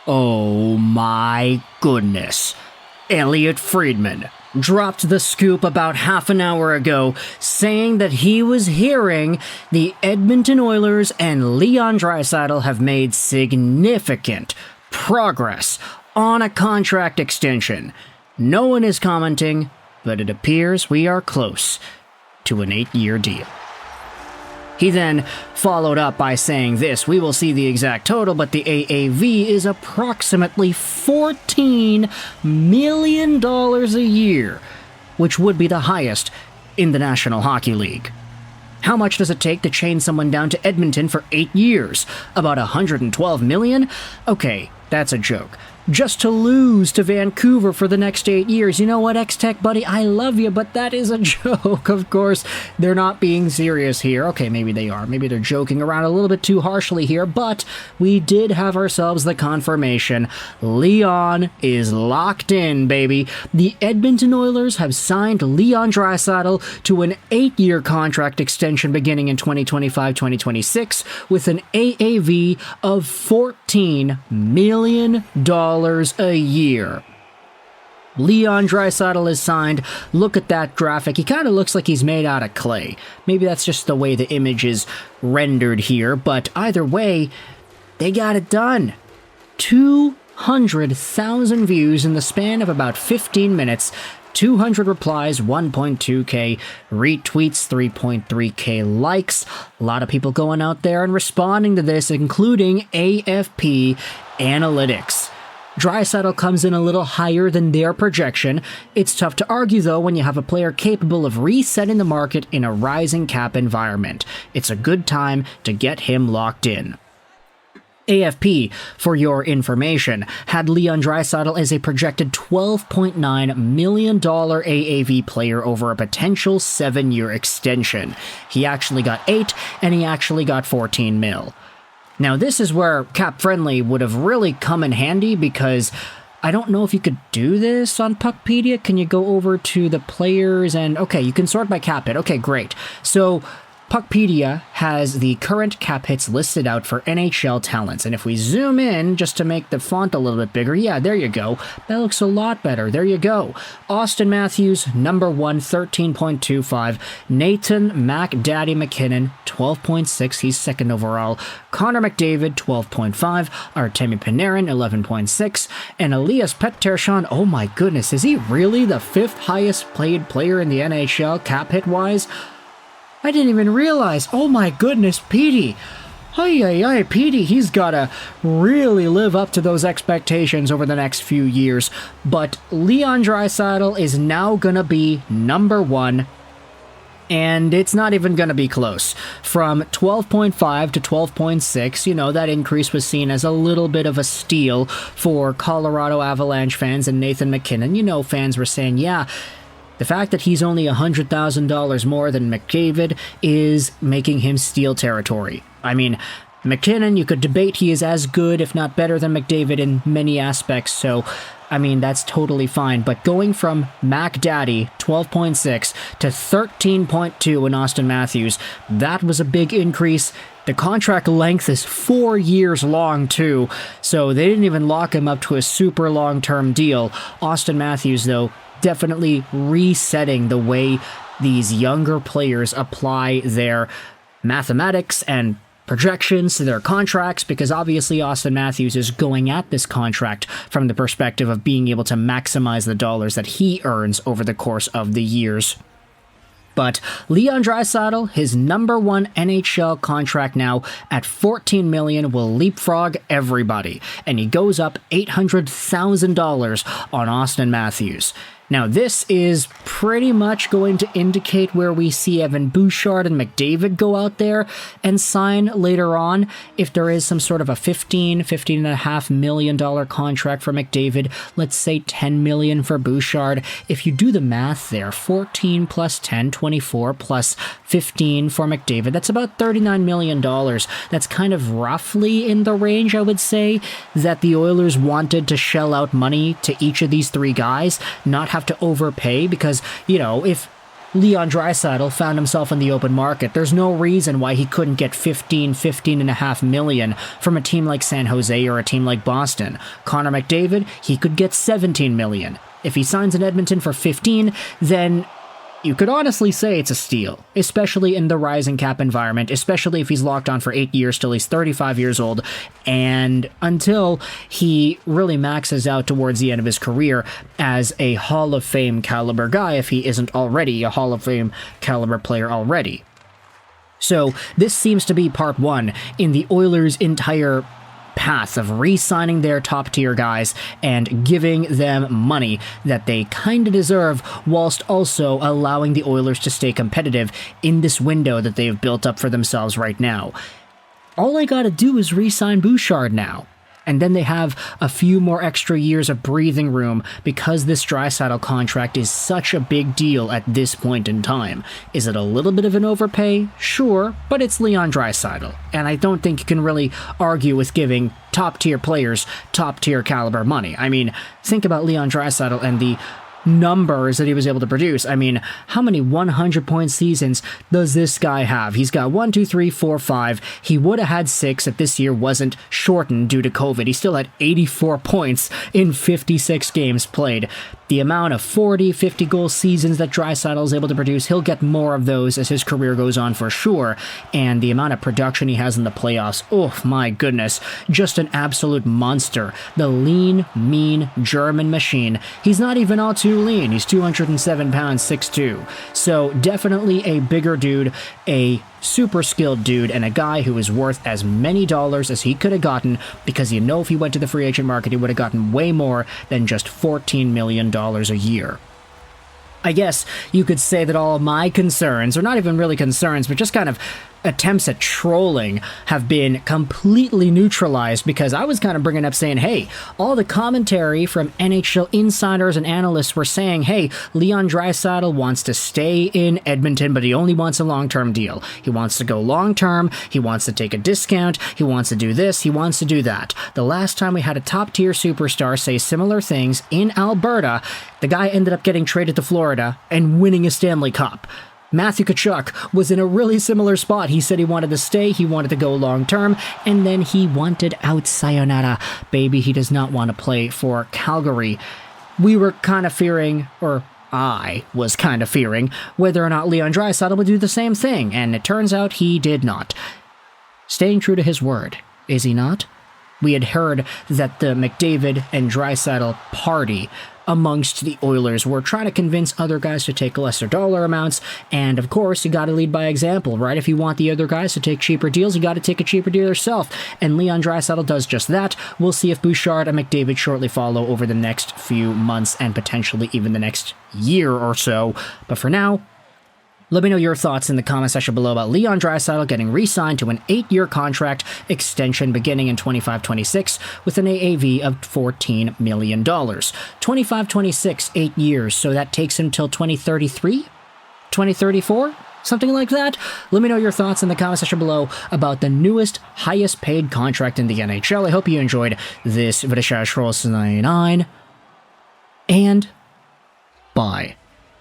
Oh my goodness. Elliot Friedman dropped the scoop about half an hour ago, saying that he was hearing the Edmonton Oilers and Leon Draisaitl have made significant progress on a contract extension. No one is commenting, but it appears we are close to an 8-year deal. He then followed up by saying this: we will see the exact total, but the AAV is approximately $14 million a year, which would be the highest in the National Hockey League. How much does it take to chain someone down to Edmonton for 8 years? About $112 million? Okay, that's a joke. Just to lose to Vancouver for the next 8 years. You know what, X-Tech buddy, I love you, but that is a joke. Of course, they're not being serious here. Okay, maybe they are. Maybe they're joking around a little bit too harshly here, but we did have ourselves the confirmation. Leon is locked in, baby. The Edmonton Oilers have signed Leon Draisaitl to an 8-year contract extension beginning in 2025-2026 with an AAV of $14 million a year. Leon Draisaitl is signed. Look at that graphic. He kind of looks like he's made out of clay. Maybe that's just the way the image is rendered here, but either way, they got it done. 200,000 views in the span of about 15 minutes. 200 replies, 1.2k retweets, 3.3k likes. A lot of people going out there and responding to this, including AFP Analytics. Draisaitl comes in a little higher than their projection. It's tough to argue, though, when you have a player capable of resetting the market in a rising cap environment. It's a good time to get him locked in. AFP, for your information, had Leon Draisaitl as a projected $12.9 million AAV player over a potential 7-year extension. He actually got 8, and he actually got 14 mil. Now, this is where Cap Friendly would have really come in handy, because I don't know if you could do this on Puckpedia. Can you go over to the players and... Okay, you can sort by cap hit. Okay, great. So Puckpedia has the current cap hits listed out for NHL talents. And if we zoom in just to make the font a little bit bigger, yeah, there you go. That looks a lot better. There you go. Austin Matthews, number 1, 13.25. Nathan Mac Daddy McKinnon, 12.6. He's second overall. Connor McDavid, 12.5. Artemi Panarin, 11.6. And Elias Pettersson, oh my goodness, is he really the 5th highest paid player in the NHL cap hit wise? I didn't even realize. Oh my goodness, Petey. Petey, he's gotta really live up to those expectations over the next few years. But Leon Draisaitl is now gonna be number 1. And it's not even going to be close. From 12.5 to 12.6, you know, that increase was seen as a little bit of a steal for Colorado Avalanche fans and Nathan McKinnon. You know, fans were saying, yeah, the fact that he's only $100,000 more than McDavid is making him steal territory. I mean, McKinnon, you could debate he is as good, if not better than McDavid in many aspects, so I mean, that's totally fine. But going from Mac Daddy, 12.6, to 13.2 in Austin Matthews, that was a big increase. The contract length is 4 years long, too, so they didn't even lock him up to a super long-term deal. Austin Matthews, though, definitely resetting the way these younger players apply their mathematics and projections to their contracts, because obviously Austin Matthews is going at this contract from the perspective of being able to maximize the dollars that he earns over the course of the years. But Leon Draisaitl, his number 1 NHL contract now at $14 million, will leapfrog everybody, and he goes up $800,000 on Austin Matthews. Now, this is pretty much going to indicate where we see Evan Bouchard and McDavid go out there and sign later on. If there is some sort of a $15.5 million contract for McDavid, let's say $10 million for Bouchard. If you do the math there, 14 plus 10, 24 plus 15 for McDavid, that's about $39 million. That's kind of roughly in the range, I would say, that the Oilers wanted to shell out money to each of these 3 guys, not have to overpay, because, you know, if Leon Draisaitl found himself in the open market. There's no reason why he couldn't get 15.5 million from a team like San Jose or a team like Boston. Connor McDavid, he could get 17 million. If he signs in Edmonton for 15, then you could honestly say it's a steal, especially in the rising cap environment, especially if he's locked on for 8 years till he's 35 years old, and until he really maxes out towards the end of his career as a Hall of Fame caliber guy, if he isn't already a Hall of Fame caliber player already. So this seems to be part one in the Oilers' entire path of re-signing their top-tier guys and giving them money that they kind of deserve, whilst also allowing the Oilers to stay competitive in this window that they've built up for themselves right now. All I gotta do is re-sign Bouchard now. And then they have a few more extra years of breathing room because this Draisaitl contract is such a big deal at this point in time. Is it a little bit of an overpay? Sure, but it's Leon Draisaitl, and I don't think you can really argue with giving top-tier players top-tier caliber money. I mean, think about Leon Draisaitl and the numbers that he was able to produce. I mean, how many 100-point seasons does this guy have? He's got 1, 2, 3, 4, 5. He would have had 6 if this year wasn't shortened due to COVID. He still had 84 points in 56 games played. The amount of 40, 50-goal seasons that Draisaitl is able to produce, he'll get more of those as his career goes on for sure. And the amount of production he has in the playoffs, oh my goodness, just an absolute monster. The lean, mean German machine. He's not even all too lean. He's 207 pounds, 6'2". So definitely a bigger dude, a super skilled dude, and a guy who is worth as many dollars as he could have gotten, because you know if he went to the free agent market, he would have gotten way more than just $14 million a year. I guess you could say that all of my concerns, or not even really concerns, but just kind of attempts at trolling, have been completely neutralized, because I was kind of bringing up saying, hey, all the commentary from NHL insiders and analysts were saying, hey, Leon Draisaitl wants to stay in Edmonton, but he only wants a long-term deal. He wants to go long-term, he wants to take a discount, he wants to do this, he wants to do that. The last time we had a top-tier superstar say similar things in Alberta, the guy ended up getting traded to Florida and winning a Stanley Cup. Matthew Tkachuk was in a really similar spot. He said he wanted to stay, he wanted to go long-term, and then he wanted out. Sayonara. Baby, he does not want to play for Calgary. We were kind of fearing, or I was kind of fearing, whether or not Leon Draisaitl would do the same thing, and it turns out he did not. Staying true to his word, is he not? We had heard that the McDavid and Draisaitl party amongst the Oilers were trying to convince other guys to take lesser dollar amounts, and of course you gotta lead by example, right? If you want the other guys to take cheaper deals, you gotta take a cheaper deal yourself, and Leon Draisaitl does just that. We'll see if Bouchard and McDavid shortly follow over the next few months, and potentially even the next year or so, but for now, let me know your thoughts in the comment section below about Leon Draisaitl getting re-signed to an 8-year contract extension beginning in 25-26 with an AAV of $14 million. 25-26, 8 years, so that takes him till 2033? 2034? Something like that? Let me know your thoughts in the comment section below about the newest, highest paid contract in the NHL. I hope you enjoyed this video. And bye.